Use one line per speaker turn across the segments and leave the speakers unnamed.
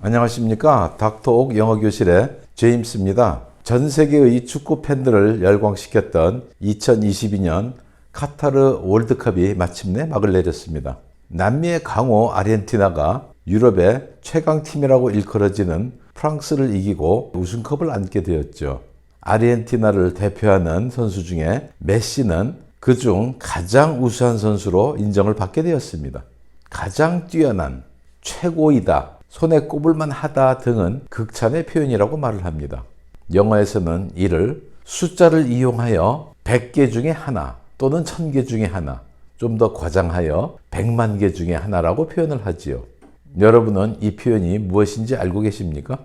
안녕하십니까. 닥터옥 영어교실의 제임스입니다. 전 세계의 축구 팬들을 열광시켰던 2022년 카타르 월드컵이 마침내 막을 내렸습니다. 남미의 강호 아르헨티나가 유럽의 최강팀이라고 일컬어지는 프랑스를 이기고 우승컵을 안게 되었죠. 아르헨티나를 대표하는 선수 중에 메시는 그중 가장 우수한 선수로 인정을 받게 되었습니다. 가장 뛰어난, 최고이다, 손에 꼽을만 하다 등은 극찬의 표현이라고 말을 합니다. 영어에서는 이를 숫자를 이용하여 100개 중에 하나 또는 1000개 중에 하나, 좀 더 과장하여 100만 개 중에 하나라고 표현을 하지요. 여러분은 이 표현이 무엇인지 알고 계십니까?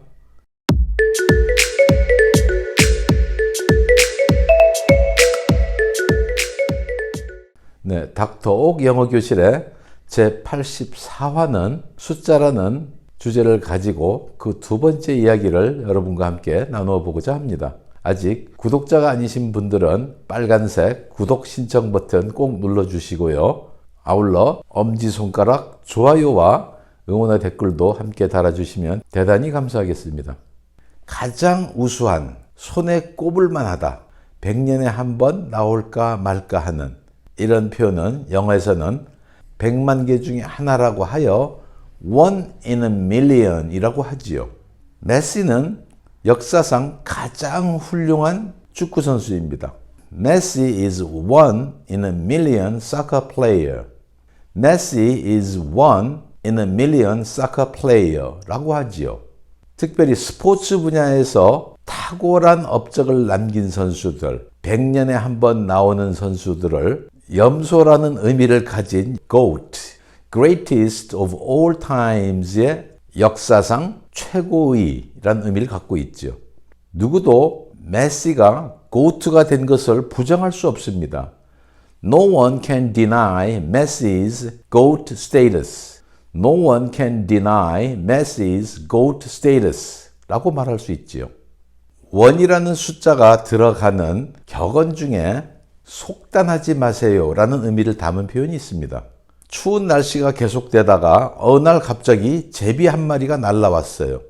네, 닥터옥 영어교실의 제84화는 숫자라는 주제를 가지고 그 두 번째 이야기를 여러분과 함께 나누어 보고자 합니다. 아직 구독자가 아니신 분들은 빨간색 구독 신청 버튼 꼭 눌러주시고요. 아울러 엄지손가락 좋아요와 응원의 댓글도 함께 달아주시면 대단히 감사하겠습니다. 가장 우수한, 손에 꼽을 만하다, 100년에 한 번 나올까 말까 하는 이런 표현은 영어에서는 100만 개 중에 하나라고 하여 one in a million 이라고 하지요. 메시는 역사상 가장 훌륭한 축구 선수입니다. Messi is one in a million soccer player. Messi is one in a million soccer player 라고 하지요. 특별히 스포츠 분야에서 탁월한 업적을 남긴 선수들, 100년에 한 번 나오는 선수들을 염소라는 의미를 가진 GOAT, Greatest of All Times의 역사상 최고의라는 의미를 갖고 있죠. 누구도 메시가 GOAT가 된 것을 부정할 수 없습니다. No one can deny Messi's GOAT status. No one can deny Messi's GOAT status 라고 말할 수 있지요. 원이라는 숫자가 들어가는 격언 중에 속단하지 마세요 라는 의미를 담은 표현이 있습니다. 추운 날씨가 계속되다가 어느 날 갑자기 제비 한 마리가 날아왔어요.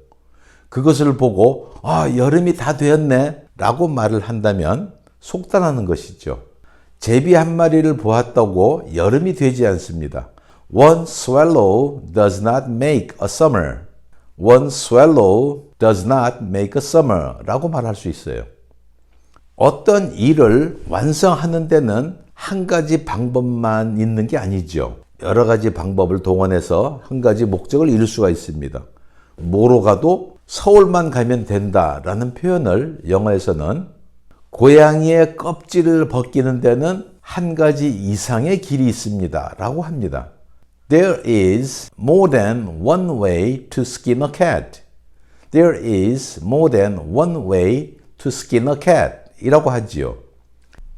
그것을 보고 여름이 다 되었네 라고 말을 한다면 속단하는 것이죠. 제비 한 마리를 보았다고 여름이 되지 않습니다. One swallow does not make a summer. One swallow does not make a summer 라고 말할 수 있어요. 어떤 일을 완성하는 데는 한 가지 방법만 있는 게 아니죠. 여러 가지 방법을 동원해서 한 가지 목적을 이룰 수가 있습니다. 뭐로 가도 서울만 가면 된다라는 표현을 영어에서는 고양이의 껍질을 벗기는 데는 한 가지 이상의 길이 있습니다 라고 합니다. There is more than one way to skin a cat. There is more than one way to skin a cat 이라고 하지요.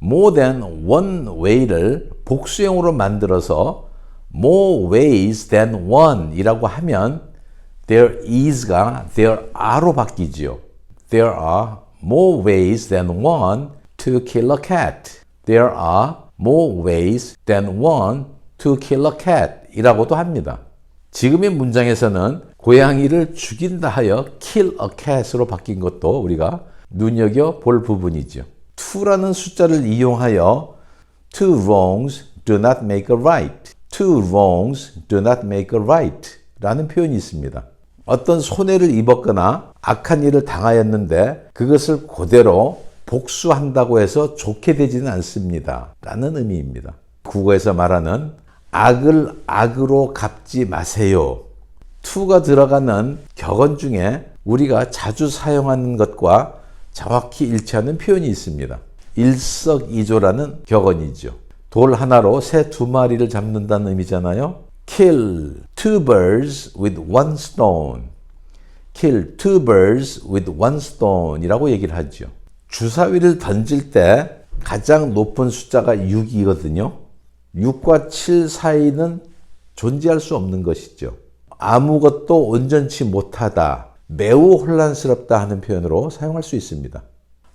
more than one way를 복수형으로 만들어서 more ways than one 이라고 하면 there is가 there are로 바뀌지요. There are more ways than one to kill a cat. There are more ways than one to kill a cat 이라고도 합니다. 지금의 문장에서는 고양이를 죽인다 하여 kill a cat으로 바뀐 것도 우리가 눈여겨볼 부분이죠. to라는 숫자를 이용하여 two wrongs do not make a right. Two wrongs do not make a right 라는 표현이 있습니다. 어떤 손해를 입었거나 악한 일을 당하였는데 그것을 그대로 복수한다고 해서 좋게 되지는 않습니다 라는 의미입니다. 국어에서 말하는 악을 악으로 갚지 마세요. to가 들어가는 격언 중에 우리가 자주 사용하는 것과 정확히 일치하는 표현이 있습니다. 일석이조라는 격언이죠. 돌 하나로 새 두 마리를 잡는다는 의미잖아요. Kill two birds with one stone. Kill two birds with one stone 이라고 얘기를 하죠. 주사위를 던질 때 가장 높은 숫자가 6이거든요. 6과 7 사이는 존재할 수 없는 것이죠. 아무것도 온전치 못하다, 매우 혼란스럽다 하는 표현으로 사용할 수 있습니다.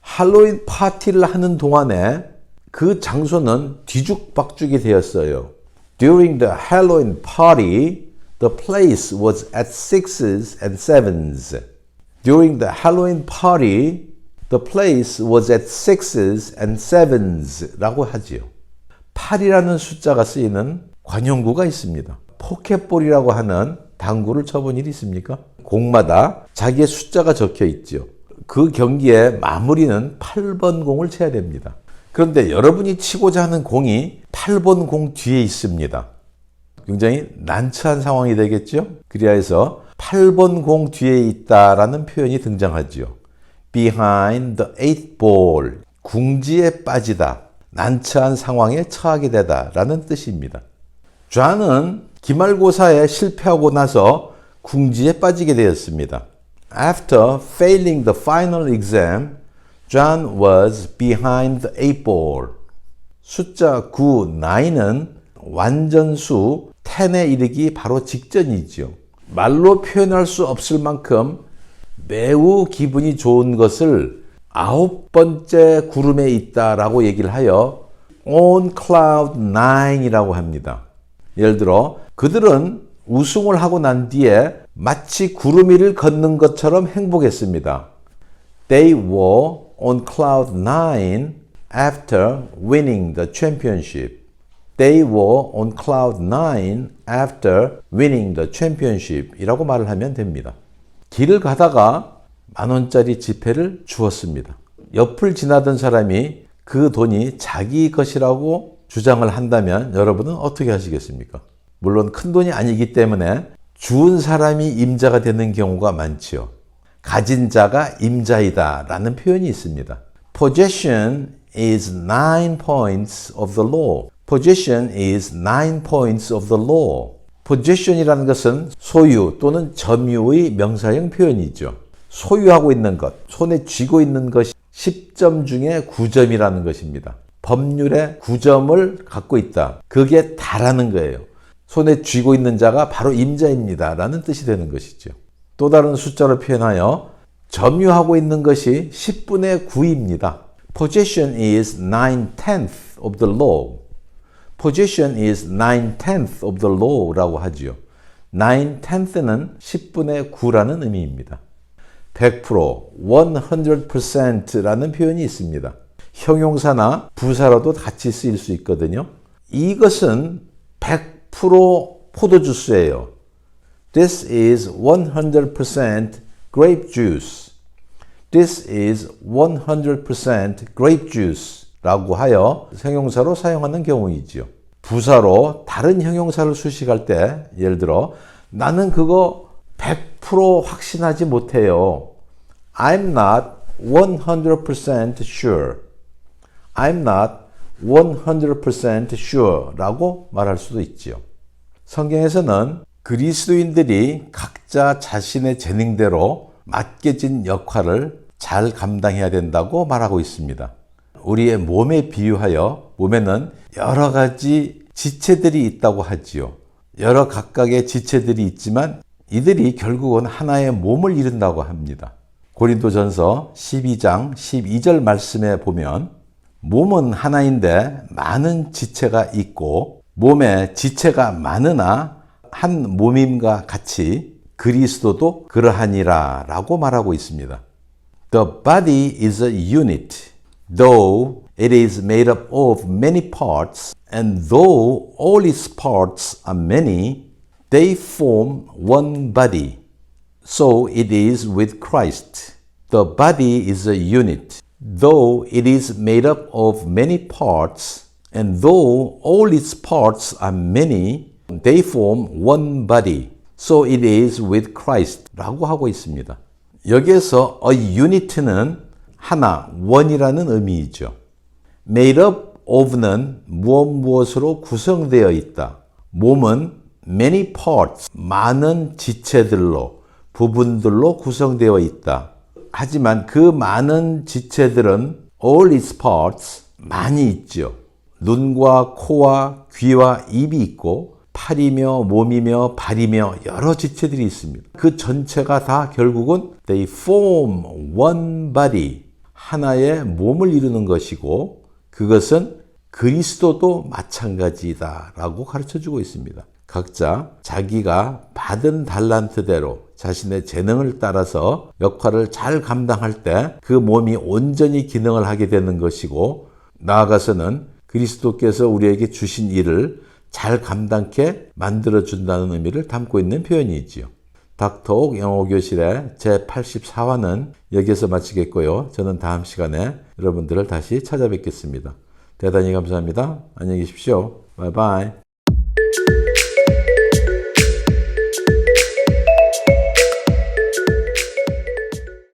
할로윈 파티를 하는 동안에 그 장소는 뒤죽박죽이 되었어요. During the Halloween party, The place was at sixes and sevens. During the Halloween party, the place was at sixes and sevens 라고 하지요. 8이라는 숫자가 쓰이는 관용구가 있습니다. 포켓볼이라고 하는 당구를 쳐본 일이 있습니까? 공마다 자기의 숫자가 적혀 있죠. 그 경기의 마무리는 8번 공을 쳐야 됩니다. 그런데 여러분이 치고자 하는 공이 8번 공 뒤에 있습니다. 굉장히 난처한 상황이 되겠죠? 그리하여서 8번 공 뒤에 있다라는 표현이 등장하죠. Behind the 8th ball, 궁지에 빠지다, 난처한 상황에 처하게 되다라는 뜻입니다. 존은 기말고사에 실패하고 나서 궁지에 빠지게 되었습니다. After failing the final exam, John was behind the 8th ball. 숫자 9, 9은 완전수 10에 이르기 바로 직전이죠. 말로 표현할 수 없을 만큼 매우 기분이 좋은 것을 9번째 구름에 있다라고 얘기를 하여 on cloud 9이라고 합니다. 예를 들어 그들은 우승을 하고 난 뒤에 마치 구름 위를 걷는 것처럼 행복했습니다. They were on cloud 9 after winning the championship. They were on cloud 9 after winning the championship 이라고 말을 하면 됩니다. 길을 가다가 10,000원짜리 지폐를 주었습니다. 옆을 지나던 사람이 그 돈이 자기 것이라고 주장을 한다면 여러분은 어떻게 하시겠습니까? 물론 큰 돈이 아니기 때문에 주운 사람이 임자가 되는 경우가 많지요. 가진 자가 임자이다 라는 표현이 있습니다. Possession is 9 points of the law. Possession is 9 points of the law. Possession이라는 것은 소유 또는 점유의 명사형 표현이죠. 소유하고 있는 것, 손에 쥐고 있는 것이 10점 중에 9점이라는 것입니다. 법률에 9점을 갖고 있다. 그게 다라는 거예요. 손에 쥐고 있는 자가 바로 임자입니다. 라는 뜻이 되는 것이죠. 또 다른 숫자로 표현하여 점유하고 있는 것이 10분의 9입니다. Possession is 9/10 of the law. Possession is 9/10 of the law라고 하지요. 9/10는 10분의 9라는 의미입니다. 100%, 100%라는 표현이 있습니다. 형용사나 부사로도 같이 쓰일 수 있거든요. 이것은 100% 포도주스예요. This is 100% grape juice. This is 100% grape juice 라고 하여 형용사로 사용하는 경우이지요. 부사로 다른 형용사를 수식할 때 예를 들어 나는 그거 100% 확신하지 못해요. I'm not 100% sure. I'm not 100% sure 라고 말할 수도 있지요. 성경에서는 그리스도인들이 각자 자신의 재능대로 맡겨진 역할을 잘 감당해야 된다고 말하고 있습니다. 우리의 몸에 비유하여 몸에는 여러 가지 지체들이 있다고 하지요. 여러 각각의 지체들이 있지만 이들이 결국은 하나의 몸을 이룬다고 합니다. 고린도전서 12장 12절 말씀에 보면 몸은 하나인데 많은 지체가 있고 몸에 지체가 많으나 한 몸임과 같이 그리스도도 그러하니라 라고 말하고 있습니다. The body is a unit, though it is made up of many parts, and though all its parts are many, they form one body. So it is with Christ. The body is a unit, though it is made up of many parts, and though all its parts are many, they form one body. So it is with Christ. 라고 하고 있습니다. 여기에서 a unit는 하나, 원이라는 의미이죠. made up of는 무엇으로 구성되어 있다. 몸은 many parts, 많은 지체들로, 부분들로 구성되어 있다. 하지만 그 많은 지체들은 all its parts, 많이 있죠. 눈과 코와 귀와 입이 있고 팔이며 몸이며 발이며 여러 지체들이 있습니다. 그 전체가 다 결국은 they form one body, 하나의 몸을 이루는 것이고 그것은 그리스도도 마찬가지다라고 가르쳐주고 있습니다. 각자 자기가 받은 달란트대로 자신의 재능을 따라서 역할을 잘 감당할 때 그 몸이 온전히 기능을 하게 되는 것이고, 나아가서는 그리스도께서 우리에게 주신 일을 잘 감당케 만들어준다는 의미를 담고 있는 표현이지요. 닥터옥 영어교실의 제84화는 여기에서 마치겠고요. 저는 다음 시간에 여러분들을 다시 찾아뵙겠습니다. 대단히 감사합니다. 안녕히 계십시오. 바이바이.